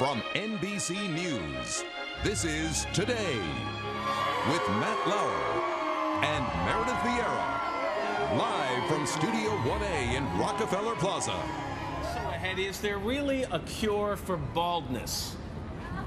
From NBC News, this is Today with Matt Lauer and Meredith Vieira, live from Studio 1A in Rockefeller Plaza. So ahead, is there really a cure for baldness?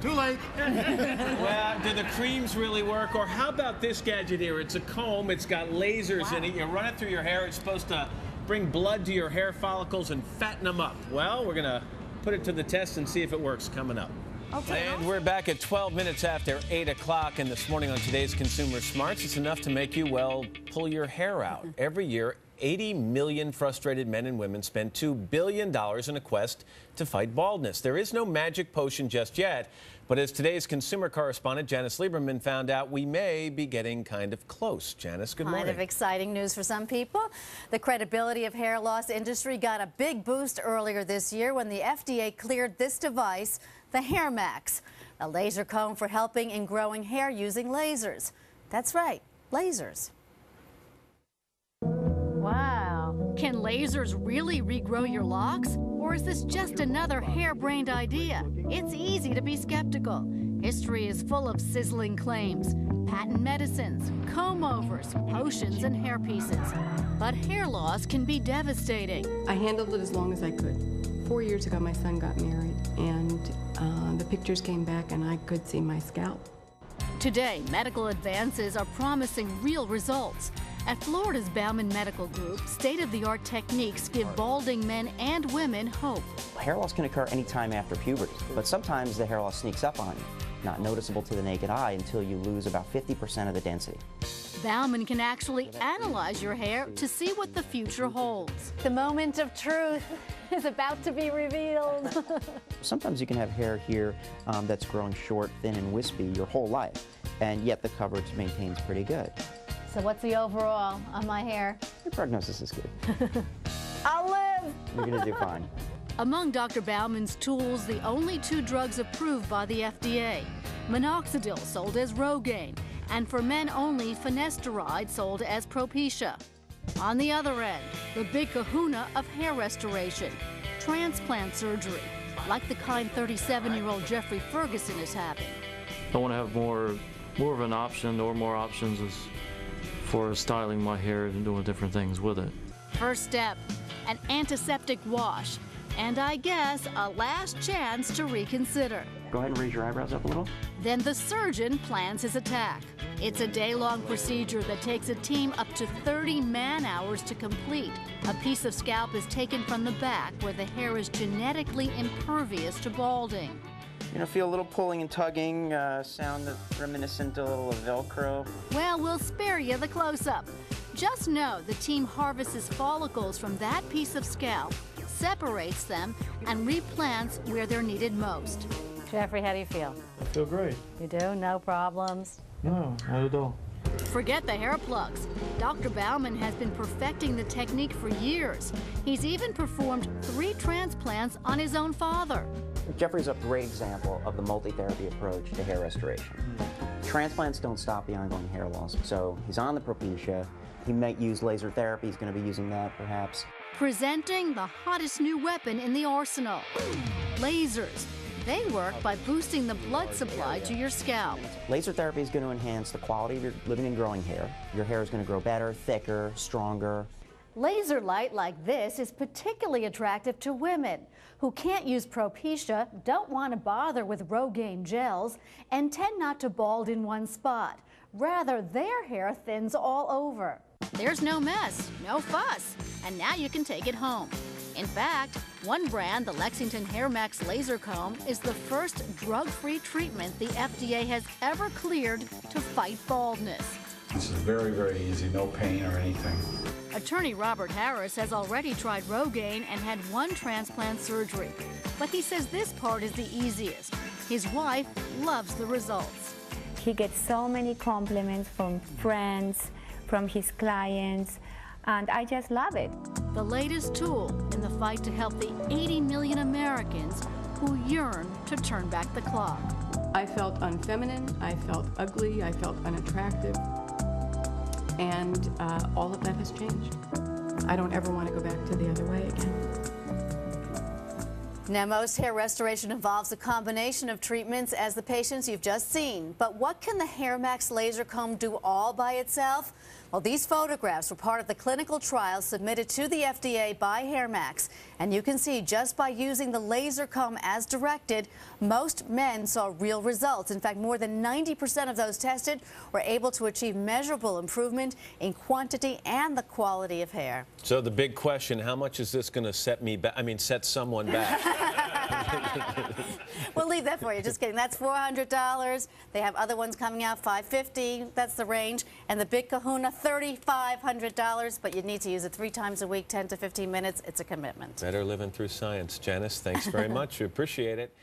Too late. Well, do the creams really work? Or how about this gadget here? It's a comb. It's got lasers in it. You run it through your hair. It's supposed to bring blood to your hair follicles and fatten them up. Well, we're going to put it to the test and see if it works coming up. Okay. And we're back at 12 minutes after 8 o'clock. And this morning on today's Consumer Smarts, it's enough to make you, well, pull your hair out. Every year, 80 million frustrated men and women spend $2 billion in a quest to fight baldness. There is no magic potion just yet, but as today's consumer correspondent Janice Lieberman found out, we may be getting kind of close. Janice, good morning. Kind of exciting news for some people. The credibility of hair loss industry got a big boost earlier this year when the FDA cleared this device, the Hair Max, a laser comb for helping in growing hair using lasers. That's right, lasers. Wow. Can lasers really regrow your locks? Or is this just another harebrained idea? It's easy to be skeptical. History is full of sizzling claims, patent medicines, comb-overs, potions, and hairpieces. But hair loss can be devastating. I handled it as long as I could. 4 years ago, my son got married, and the pictures came back, and I could see my scalp. Today, medical advances are promising real results. At Florida's Bauman Medical Group, state-of-the-art techniques give balding men and women hope. Hair loss can occur anytime after puberty, but sometimes the hair loss sneaks up on you, not noticeable to the naked eye until you lose about 50% of the density. Bauman can actually analyze your hair to see what the future holds. The moment of truth is about to be revealed. Sometimes you can have hair here that's growing short, thin, and wispy your whole life, and yet the coverage maintains pretty good. So what's the overall on my hair? Your prognosis is good. I'll live. You're going to do fine. Among Dr. Bauman's tools, the only 2 drugs approved by the FDA. Minoxidil, sold as Rogaine, and for men only, finasteride, sold as Propecia. On the other end, the big kahuna of hair restoration, transplant surgery, like the kind 37-year-old Jeffrey Ferguson is having. I want to have more of an option or more options for styling my hair and doing different things with it. First step, an antiseptic wash, and I guess a last chance to reconsider. Go ahead and raise your eyebrows up a little. Then the surgeon plans his attack. It's a day-long procedure that takes a team up to 30 man-hours to complete. A piece of scalp is taken from the back where the hair is genetically impervious to balding. You know, feel a little pulling and tugging, sound that's reminiscent a little of Velcro. Well, we'll spare you the close-up. Just know the team harvests follicles from that piece of scalp, separates them, and replants where they're needed most. Jeffrey, how do you feel? I feel great. You do? No problems? No, not at all. Forget the hair plugs. Dr. Bauman has been perfecting the technique for years. He's even performed 3 transplants on his own father. Jeffrey's a great example of the multi-therapy approach to hair restoration. Transplants don't stop the ongoing hair loss, so he's on the Propecia. He might use laser therapy. He's going to be using that, perhaps. Presenting the hottest new weapon in the arsenal, lasers. They work by boosting the blood supply to your scalp. Laser therapy is going to enhance the quality of your living and growing hair. Your hair is going to grow better, thicker, stronger. Laser light like this is particularly attractive to women who can't use Propecia, don't want to bother with Rogaine gels, and tend not to bald in one spot. Rather, their hair thins all over. There's no mess, no fuss, and now you can take it home. In fact, one brand, the Lexington Hair Max Laser Comb, is the first drug-free treatment the FDA has ever cleared to fight baldness. This is very, very easy, no pain or anything. Attorney Robert Harris has already tried Rogaine and had 1 transplant surgery. But he says this part is the easiest. His wife loves the results. He gets so many compliments from friends, from his clients, and I just love it. The latest tool in the fight to help the 80 million Americans who yearn to turn back the clock. I felt unfeminine, I felt ugly, I felt unattractive, and all of that has changed. I don't ever want to go back to the other way again. Now, most hair restoration involves a combination of treatments as the patients you've just seen. But what can the Hair Max laser comb do all by itself? Well, these photographs were part of the clinical trial submitted to the FDA by Hair Max. And you can see just by using the laser comb as directed, most men saw real results. In fact, more than 90% of those tested were able to achieve measurable improvement in quantity and the quality of hair. So the big question, how much is this going to set someone back? We'll leave that for you. Just kidding. That's $400. They have other ones coming out, $550. That's the range. And the big kahuna, $3,500. But you need to use it 3 times a week, 10 to 15 minutes. It's a commitment. Better living through science. Janice, thanks very much. We appreciate it.